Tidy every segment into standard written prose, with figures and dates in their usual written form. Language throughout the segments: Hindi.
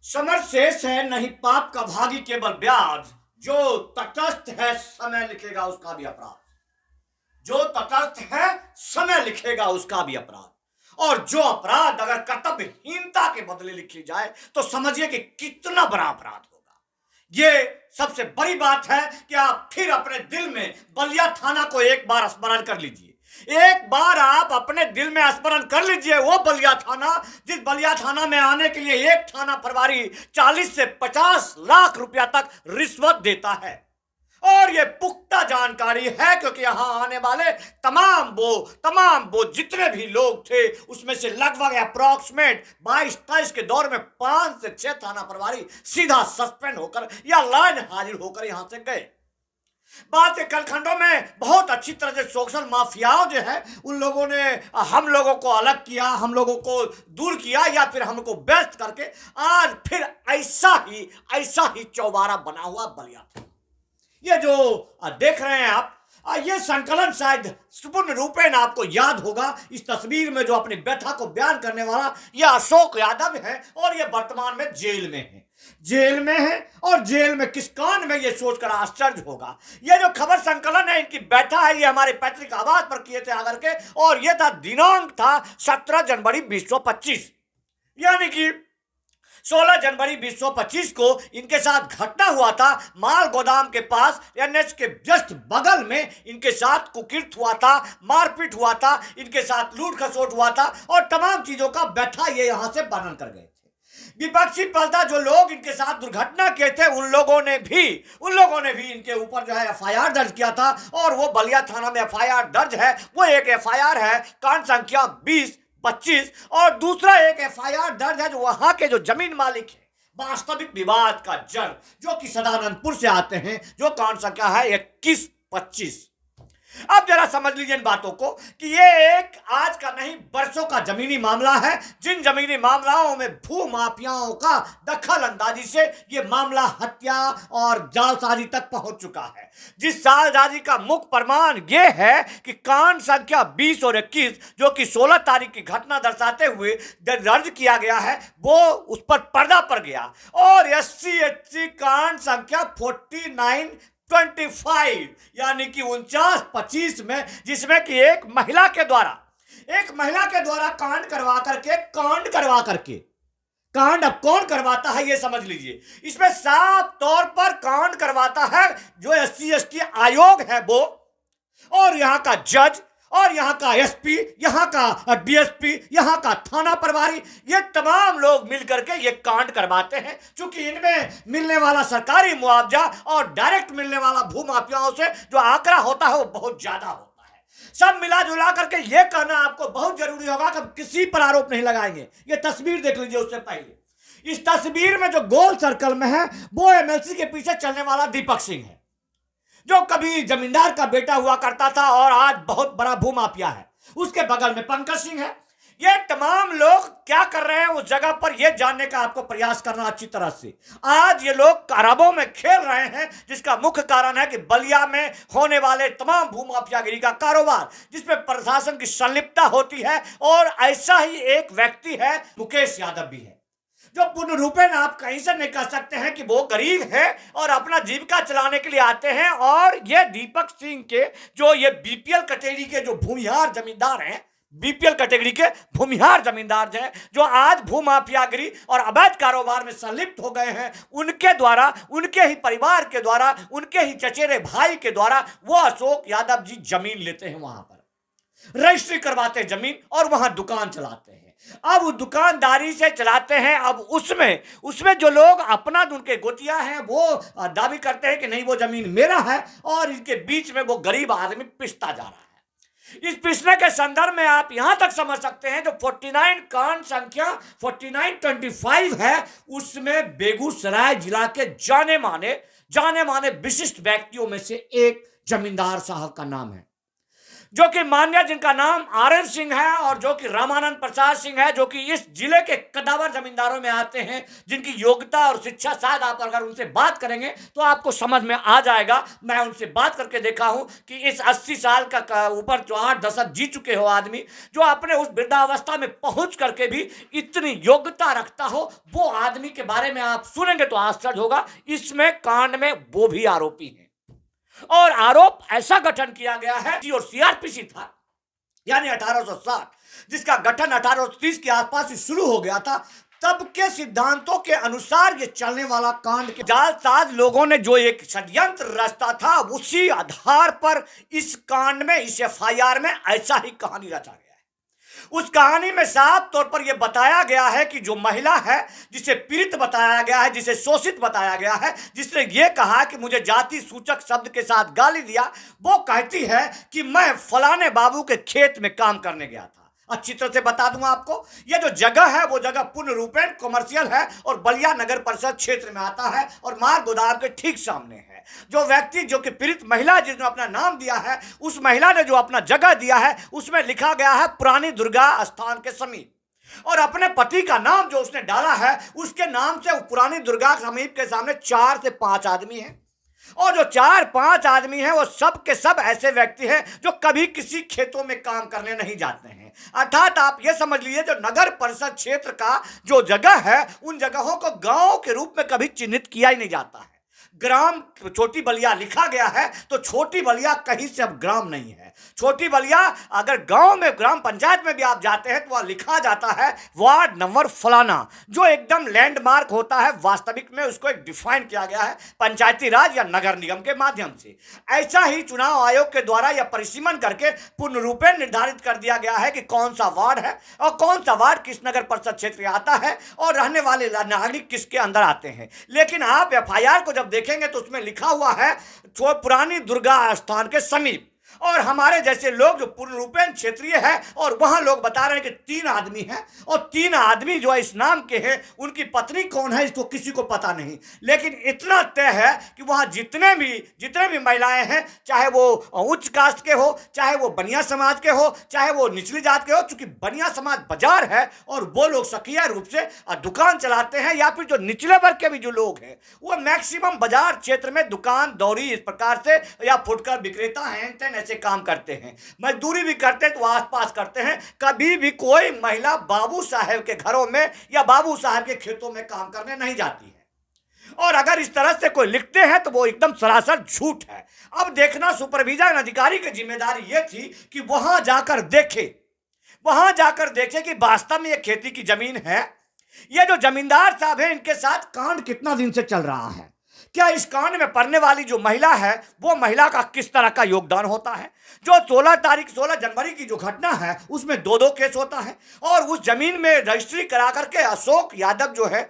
समर शेष है नहीं पाप का भागी केवल ब्याज, जो तटस्थ है समय लिखेगा उसका भी अपराध। जो तटस्थ है समय लिखेगा उसका भी अपराध। और जो अपराध अगर कर्तव्यहीनता के बदले लिखी जाए तो समझिए कि कितना बड़ा अपराध होगा। ये सबसे बड़ी बात है कि आप फिर अपने दिल में बलिया थाना को एक बार स्मरण कर लीजिए। एक बार आप अपने दिल में स्मरण कर लीजिए वो बलिया थाना, जिस बलिया थाना में आने के लिए एक थाना प्रभारी 40 से 50 लाख रुपया तक रिश्वत देता है। और ये पुख्ता जानकारी है क्योंकि यहां आने वाले तमाम वो जितने भी लोग थे उसमें से लगभग अप्रॉक्सीमेट 22-23 के दौर में 5 से 6 थाना प्रभारी सीधा सस्पेंड होकर या लाइन हाजिर होकर यहां से गए। बाद के कलखंडों में बहुत अच्छी तरह से सोशल माफियाओं जो है उन लोगों ने हम लोगों को अलग किया, हम लोगों को दूर किया या फिर हमको व्यस्त करके आज फिर ऐसा ही चौबारा बना हुआ बलिया था। ये जो देख रहे हैं आप, ये संकलन शायद पूर्ण रूपेण आपको याद होगा। इस तस्वीर में जो अपनी व्यथा को बयान करने वाला यह अशोक यादव है और ये वर्तमान में जेल में है। और जेल में किस कान में ये सोचकर आश्चर्य होगा। ये जो खबर संकलन है इनकी बैठा है ये हमारे पैतृक आवाज पर किए थे आकर के, और ये था दिनांक था 17 जनवरी 2025, यानी कि 16 जनवरी 2025 को इनके साथ घटना हुआ था। माल गोदाम के पास एनएच के जस्ट बगल में इनके साथ कुकृत्य हुआ था, मारपीट हुआ था, इनके साथ लूट खसोट हुआ था और तमाम चीजों का बैठा ये यहां से वर्णन कर गए थे। विपक्षी पलटा जो लोग इनके साथ दुर्घटना किए थे उन लोगों ने भी इनके ऊपर जो है एफआईआर दर्ज किया था। और वो बलिया थाना में एफआईआर दर्ज है, वो एक एफआईआर है कांड संख्या 20-25 और दूसरा एक एफआईआर दर्ज है जो वहां के जो जमीन मालिक है, वास्तविक विवाद का जड़, जो कि सदानंदपुर से आते हैं, जो कांड संख्या है 21-25। अब जरा समझ लीजिए इन बातों को कि ये एक आज का नहीं बरसों का जमीनी मामला है। जिन जमीनी मामलाओं में भू माफियाओं का दखल अंदाजी से ये मामला हत्या और जालसाजी तक पहुंच चुका है। जिस जालसाजी का मुख्य प्रमाण ये है कि कांड संख्या 20 और 21 जो कि 16 तारीख की घटना दर्शाते हुए दर्ज किया गया है वो उस पर पर्दा पड़ गया। और SC/ST कांड संख्या 49-25 यानी कि 49-25 में, जिसमें कि एक महिला के द्वारा कांड करवा करके कांड अब कौन करवाता है ये समझ लीजिए। इसमें साफ तौर पर कांड करवाता है जो SC/ST आयोग है वो, और यहां का जज और यहाँ का एसपी, यहाँ का डीएसपी, यहाँ का थाना प्रभारी, ये तमाम लोग मिलकर के ये कांड करवाते हैं। क्योंकि इनमें मिलने वाला सरकारी मुआवजा और डायरेक्ट मिलने वाला भूमाफियाओं से जो आंकड़ा होता है वो बहुत ज्यादा होता है। सब मिला जुला करके ये कहना आपको बहुत जरूरी होगा कि हम किसी पर आरोप नहीं लगाएंगे। ये तस्वीर देख लीजिए। उससे पहले इस तस्वीर में जो गोल सर्कल में है वो एमएलसी के पीछे चलने वाला दीपक सिंह है, जो कभी जमींदार का बेटा हुआ करता था और आज बहुत बड़ा भूमाफिया है। उसके बगल में पंकज सिंह है। ये तमाम लोग क्या कर रहे हैं उस जगह पर यह जानने का आपको प्रयास करना अच्छी तरह से। आज ये लोग कारबों में खेल रहे हैं, जिसका मुख्य कारण है कि बलिया में होने वाले तमाम भूमाफियागिरी का कारोबार जिसमें प्रशासन की संलिप्तता होती है। और ऐसा ही एक व्यक्ति है मुकेश यादव भी है, जो पूर्ण रूपेण आप कहीं से नहीं कह सकते हैं कि वो गरीब है और अपना जीविका चलाने के लिए आते हैं। और ये दीपक सिंह के जो ये बीपीएल कैटेगरी के जो भूमिहार जमींदार हैं, बीपीएल कैटेगरी के भूमिहार जमींदार हैं जो आज भूमाफियागिरी और अवैध कारोबार में संलिप्त हो गए हैं, उनके द्वारा, उनके ही परिवार के द्वारा, उनके ही चचेरे भाई के द्वारा वो अशोक यादव जी जमीन लेते हैं, वहां पर रजिस्ट्री करवाते हैं जमीन और वहां दुकान चलाते हैं। अब दुकानदारी से चलाते हैं। अब उसमें जो लोग अपना उनके गोतिया हैं वो दावी करते हैं कि नहीं वो जमीन मेरा है, और इनके बीच में वो गरीब आदमी पिसता जा रहा है। इस पिसने के संदर्भ में आप यहां तक समझ सकते हैं जो 49 कांड संख्या 49-25 है, उसमें बेगूसराय जिला के जाने माने विशिष्ट व्यक्तियों में से एक जमींदार साहब का नाम है। जो कि मान्य जिनका नाम आर.एन. सिंह है और जो कि रामानंद प्रसाद सिंह है, जो कि इस जिले के कदावर जमींदारों में आते हैं, जिनकी योग्यता और शिक्षा शायद आप अगर उनसे बात करेंगे तो आपको समझ में आ जाएगा। मैं उनसे बात करके देखा हूं कि इस 80 साल का ऊपर जो 8 दशक जी चुके हो आदमी, जो अपने उस वृद्धावस्था में पहुंच करके भी इतनी योग्यता रखता हो, वो आदमी के बारे में आप सुनेंगे तो आश्चर्य होगा। इसमें कांड में वो भी आरोपी हैं और आरोप ऐसा गठन किया गया है और सीआरपीसी था यानी 1860, जिसका गठन 1830 के आसपास ही शुरू हो गया था। तब के सिद्धांतों के अनुसार ये चलने वाला कांड के जालसाज लोगों ने जो एक षड्यंत्र रचता था, उसी आधार पर इस कांड में, इस एफआईआर में ऐसा ही कहानी रचा गया है। उस कहानी में साफ तौर पर यह बताया गया है कि जो महिला है, जिसे पीड़ित बताया गया है, जिसे शोषित बताया गया है, जिसने ये कहा कि मुझे जाति सूचक शब्द के साथ गाली दिया, वो कहती है कि मैं फलाने बाबू के खेत में काम करने गया था। अच्छी तरह से बता दूं आपको, यह जो जगह है वो जगह पूर्ण रूपेण कमर्शियल है और बलिया नगर परिषद क्षेत्र में आता है और मार्ग गोदाम के ठीक सामने है। जो व्यक्ति, जो कि पीड़ित महिला जिसने अपना नाम दिया है, उस महिला ने जो अपना जगह दिया है उसमें लिखा गया है पुरानी दुर्गा स्थान के समीप, और अपने पति का नाम जो उसने डाला है उसके नाम से पुरानी दुर्गा समीप के सामने 4 से 5 आदमी हैं, और जो 4-5 आदमी हैं वो सब के सब ऐसे व्यक्ति हैं जो कभी किसी खेतों में काम करने नहीं जाते हैं। अर्थात आप ये समझ लीजिए, जो नगर परिषद क्षेत्र का जो जगह है, उन जगहों को गांव के रूप में कभी चिन्हित किया ही नहीं जाता है। ग्राम छोटी बलिया लिखा गया है तो छोटी बलिया कहीं से अब ग्राम नहीं है। छोटी बलिया अगर गांव में, ग्राम पंचायत में भी आप जाते हैं तो वह लिखा जाता है वार्ड नंबर फलाना, जो एकदम लैंडमार्क होता है। वास्तविक में उसको एक डिफाइन किया गया है पंचायती राज या नगर निगम के माध्यम से। ऐसा ही चुनाव आयोग के द्वारा यह परिसीमन करके पूर्ण रूपेण निर्धारित कर दिया गया है कि कौन सा वार्ड है और कौन सा वार्ड किस नगर परिषद क्षेत्र में आता है और रहने वाले नागरिक किसके अंदर आते हैं। लेकिन आप एफआईआर को जब देखेंगे तो उसमें लिखा हुआ है पुरानी दुर्गा स्थान के समीप, और हमारे जैसे लोग जो पूर्ण रूपेण क्षेत्रीय है और वहां लोग बता रहे हैं कि 3 आदमी हैं, और 3 आदमी जो इस नाम के हैं, उनकी पत्नी कौन है इसको किसी को पता नहीं। लेकिन इतना तय है कि वहां जितने भी महिलाएं हैं, चाहे वो उच्च कास्ट के हो, चाहे वो बनिया समाज के हो, चाहे वो निचली जात के हो, चूंकि बनिया समाज बाजार है और वो लोग सक्रिय रूप से दुकान चलाते हैं, या फिर जो निचले वर्ग के भी जो लोग हैं वो मैक्सिमम बाजार क्षेत्र में दुकान दौरी इस प्रकार से या फुटकर विक्रेता हैं, ऐसे काम करते हैं। मजदूरी भी करते हैं तो आसपास करते हैं। कभी भी कोई महिला बाबू साहब के घरों में या बाबू साहब के खेतों में काम करने नहीं जाती है, और अगर इस तरह से कोई लिखते हैं तो वो एकदम सरासर झूठ है। अब देखना, सुपरविजन अधिकारी की जिम्मेदारी ये थी कि वहां जाकर देखे कि वास्तव में ये खेती की जमीन है। ये जो जमींदार साहब हैं, इनके साथ कांड कितना दिन से चल रहा है, क्या इस कांड में पड़ने वाली जो महिला है वो महिला का किस तरह का योगदान होता है। जो 16 जनवरी की जो घटना है उसमें 2 केस होता है, और उस जमीन में रजिस्ट्री करा करके अशोक यादव जो है,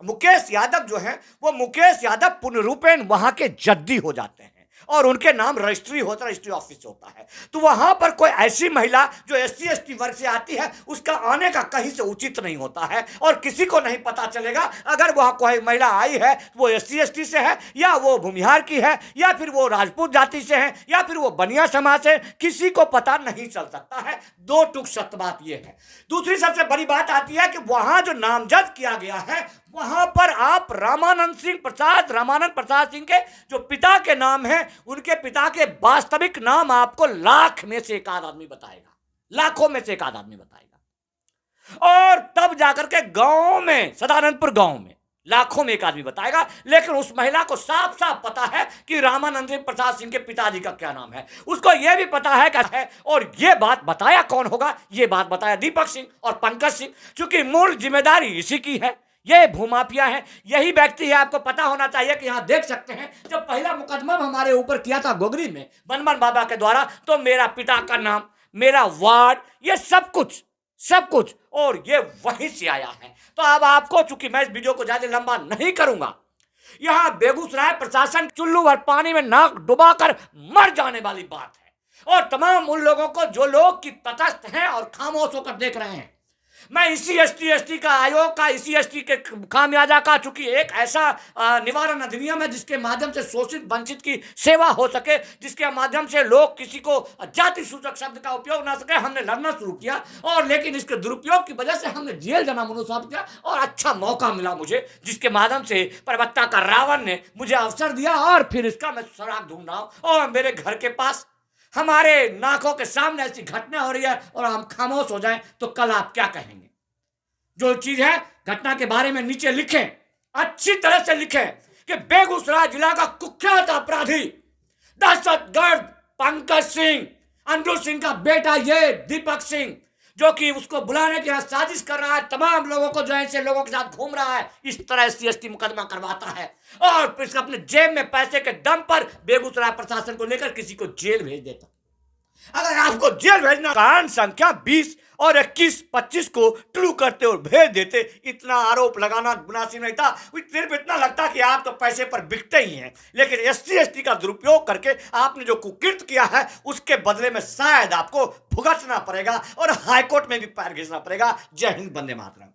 मुकेश यादव जो है, वो मुकेश यादव पूर्ण रूपेण वहां के जद्दी हो जाते हैं और उनके नाम रजिस्ट्री ऑफिस होता है। तो वहां पर कोई ऐसी महिला जो SC ST वर्ग से आती है, उसका आने का कहीं से उचित नहीं होता है, और किसी को नहीं पता चलेगा अगर वह कोई महिला आई है वो SC ST से है, या वो भूमिहार की है, या फिर वो राजपूत जाति से है, या फिर वो बनिया समाज से, किसी को पता नहीं चल सकता है। 2 टुक सत्य बात यह है। दूसरी सबसे बड़ी बात आती है कि वहां जो नामजद किया गया है, वहां पर आप रामानंद प्रसाद सिंह के जो पिता के नाम है, उनके पिता के वास्तविक नाम आपको लाख में से एक आध आदमी बताएगा, लाखों में से एक आध आदमी बताएगा, और तब जाकर के गांव में, सदानंदपुर गांव में लाखों में एक आदमी बताएगा। लेकिन उस महिला को साफ साफ पता है कि रामानंद प्रसाद सिंह के पिताजी का क्या नाम है, उसको यह भी पता है क्या है, और यह बात बताया कौन होगा, यह बात बताया दीपक सिंह और पंकज सिंह, क्योंकि मूल जिम्मेदारी इसी की है। ये भूमाफिया है, यही व्यक्ति है। आपको पता होना चाहिए कि यहां देख सकते हैं, जब पहला मुकदमा हमारे ऊपर किया था गोगरी में बनमन बाबा के द्वारा, तो मेरा पिता का नाम, मेरा वार्ड, ये सब कुछ और ये वहीं से आया है। तो अब आपको, चूंकि मैं इस वीडियो को ज्यादा लंबा नहीं करूंगा, यहां बेगूसराय प्रशासन चुल्लू भर पानी में नाक डुबाकर मर जाने वाली बात है, और तमाम उन लोगों को जो लोग कि तटस्थ हैं और खामोश होकर देख रहे हैं, मैं इसी एसटी का आयोग का, इसी एसटी के खामियाजा का, चूंकि एक ऐसा निवारण अधिनियम है जिसके माध्यम से शोषित वंचित की सेवा हो सके, जिसके माध्यम से लोग किसी को जाति सूचक शब्द का उपयोग ना सके, हमने लड़ना शुरू किया। और लेकिन इसके दुरुपयोग की वजह से हमने जेल जाना मनोसाफ किया, और अच्छा मौका मिला मुझे, जिसके माध्यम से प्रवक्ता का रावण ने मुझे अवसर दिया, और फिर इसका मैं सुराग ढूंढ रहा हूं। और मेरे घर के पास हमारे नाकों के सामने ऐसी घटना हो रही है और हम खामोश हो जाएं तो कल आप क्या कहेंगे? जो चीज है घटना के बारे में नीचे लिखें, अच्छी तरह से लिखें कि बेगूसराय जिला का कुख्यात अपराधी दहशतगर्द पंकज सिंह, अंजू सिंह का बेटा ये दीपक सिंह, जो कि उसको बुलाने की साजिश कर रहा है, तमाम लोगों को जो है ऐसे लोगों के साथ घूम रहा है, इस तरह SC/ST मुकदमा करवाता है और फिर अपने जेब में पैसे के दम पर बेगूसराय प्रशासन को लेकर किसी को जेल भेज देता। अगर आपको जेल भेजना, कांड संख्या 20 और 21-25 को ट्रू करते और भेज देते, इतना आरोप लगाना मुनासिब नहीं था। सिर्फ इतना लगता कि आप तो पैसे पर बिकते ही हैं, लेकिन SC/ST का दुरुपयोग करके आपने जो कुकृत्य किया है उसके बदले में शायद आपको भुगतना पड़ेगा और हाईकोर्ट में भी पैर घिसना पड़ेगा। जय हिंद, वंदे मातरम।